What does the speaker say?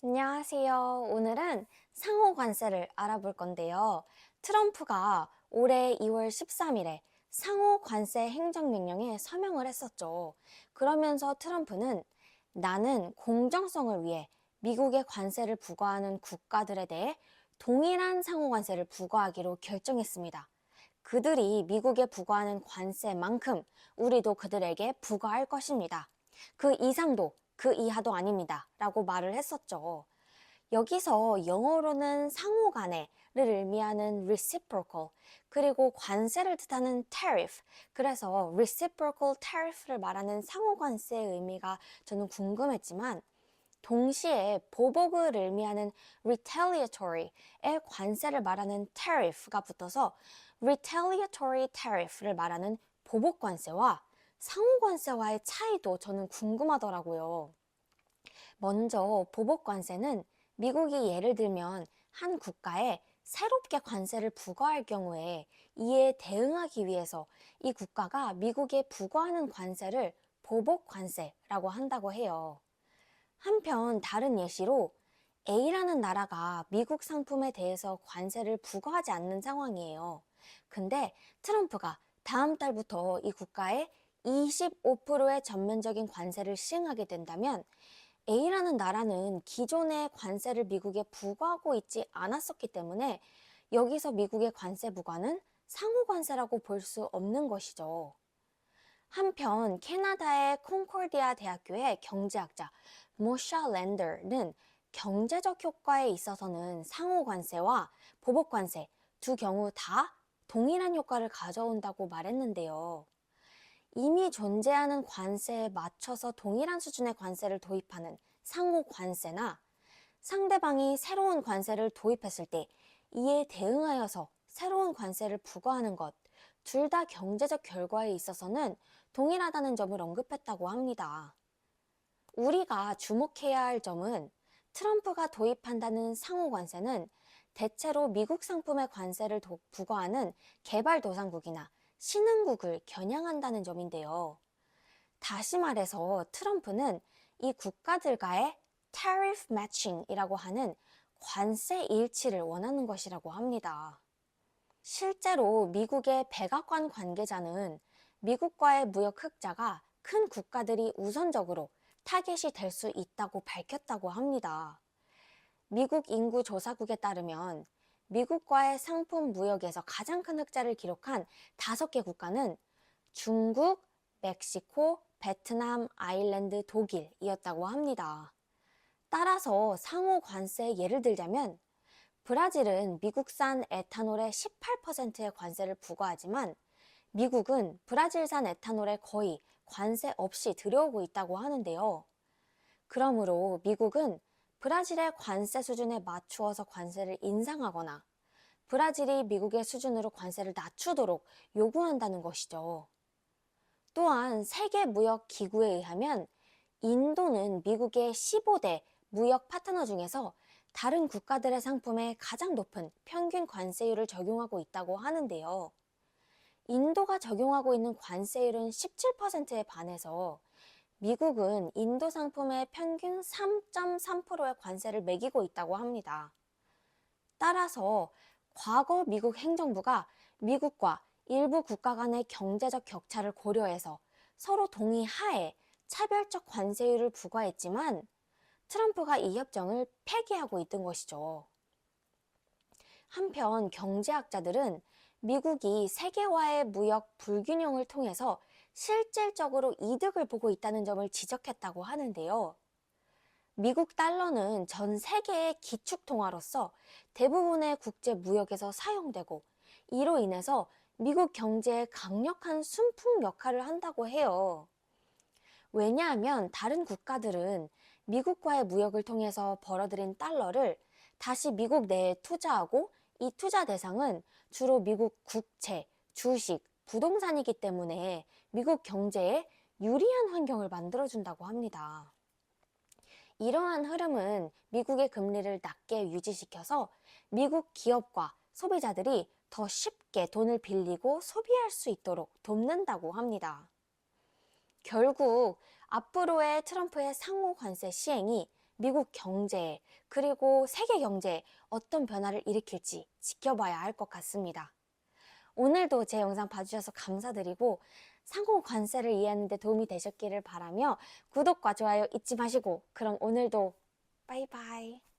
안녕하세요. 오늘은 상호 관세를 알아볼 건데요. 트럼프가 올해 2월 13일에 상호 관세 행정명령에 서명을 했었죠. 그러면서 트럼프는 나는 공정성을 위해 미국의 관세를 부과하는 국가들에 대해 동일한 상호 관세를 부과하기로 결정했습니다. 그들이 미국에 부과하는 관세만큼 우리도 그들에게 부과할 것입니다. 그 이상도 그 이하도 아닙니다. 라고 말을 했었죠. 여기서 영어로는 상호 간의를 의미하는 reciprocal, 그리고 관세를 뜻하는 tariff, 그래서 reciprocal tariff를 말하는 상호 관세의 의미가 저는 궁금했지만 동시에 보복을 의미하는 retaliatory의 관세를 말하는 tariff가 붙어서 retaliatory tariff를 말하는 보복 관세와 상호 관세와의 차이도 저는 궁금하더라고요. 먼저 보복 관세는 미국이 예를 들면 한 국가에 새롭게 관세를 부과할 경우에 이에 대응하기 위해서 이 국가가 미국에 부과하는 관세를 보복 관세라고 한다고 해요. 한편 다른 예시로 A라는 나라가 미국 상품에 대해서 관세를 부과하지 않는 상황이에요. 근데 트럼프가 다음 달부터 이 국가에 25%의 전면적인 관세를 시행하게 된다면 A라는 나라는 기존의 관세를 미국에 부과하고 있지 않았었기 때문에 여기서 미국의 관세 부과는 상호 관세라고 볼 수 없는 것이죠. 한편 캐나다의 콩코디아 대학교의 경제학자 모샤 랜더는 경제적 효과에 있어서는 상호 관세와 보복 관세 두 경우 다 동일한 효과를 가져온다고 말했는데요. 이미 존재하는 관세에 맞춰서 동일한 수준의 관세를 도입하는 상호 관세나 상대방이 새로운 관세를 도입했을 때 이에 대응하여서 새로운 관세를 부과하는 것, 둘 다 경제적 결과에 있어서는 동일하다는 점을 언급했다고 합니다. 우리가 주목해야 할 점은 트럼프가 도입한다는 상호 관세는 대체로 미국 상품의 관세를 부과하는 개발도상국이나 신흥국을 겨냥한다는 점인데요. 다시 말해서 트럼프는 이 국가들과의 tariff matching이라고 하는 관세 일치를 원하는 것이라고 합니다. 실제로 미국의 백악관 관계자는 미국과의 무역 흑자가 큰 국가들이 우선적으로 타겟이 될 수 있다고 밝혔다고 합니다. 미국 인구조사국에 따르면 미국과의 상품 무역에서 가장 큰 흑자를 기록한 5개 국가는 중국, 멕시코, 베트남, 아일랜드, 독일이었다고 합니다. 따라서 상호 관세의 예를 들자면 브라질은 미국산 에탄올의 18%의 관세를 부과하지만 미국은 브라질산 에탄올에 거의 관세 없이 들여오고 있다고 하는데요. 그러므로 미국은 브라질의 관세 수준에 맞추어서 관세를 인상하거나 브라질이 미국의 수준으로 관세를 낮추도록 요구한다는 것이죠. 또한 세계무역기구에 의하면 인도는 미국의 15대 무역 파트너 중에서 다른 국가들의 상품에 가장 높은 평균 관세율을 적용하고 있다고 하는데요. 인도가 적용하고 있는 관세율은 17%에 반해서 미국은 인도 상품의 평균 3.3%의 관세를 매기고 있다고 합니다. 따라서 과거 미국 행정부가 미국과 일부 국가 간의 경제적 격차를 고려해서 서로 동의하에 차별적 관세율을 부과했지만 트럼프가 이 협정을 폐기하고 있던 것이죠. 한편 경제학자들은 미국이 세계화의 무역 불균형을 통해서 실질적으로 이득을 보고 있다는 점을 지적했다고 하는데요. 미국 달러는 전 세계의 기축통화로서 대부분의 국제 무역에서 사용되고 이로 인해서 미국 경제에 강력한 순풍 역할을 한다고 해요. 왜냐하면 다른 국가들은 미국과의 무역을 통해서 벌어들인 달러를 다시 미국 내에 투자하고 이 투자 대상은 주로 미국 국채, 주식, 부동산이기 때문에 미국 경제에 유리한 환경을 만들어준다고 합니다. 이러한 흐름은 미국의 금리를 낮게 유지시켜서 미국 기업과 소비자들이 더 쉽게 돈을 빌리고 소비할 수 있도록 돕는다고 합니다. 결국 앞으로의 트럼프의 상호 관세 시행이 미국 경제, 그리고 세계 경제에 어떤 변화를 일으킬지 지켜봐야 할 것 같습니다. 오늘도 제 영상 봐주셔서 감사드리고 상호 관세를 이해하는 데 도움이 되셨기를 바라며 구독과 좋아요 잊지 마시고 그럼 오늘도 바이바이.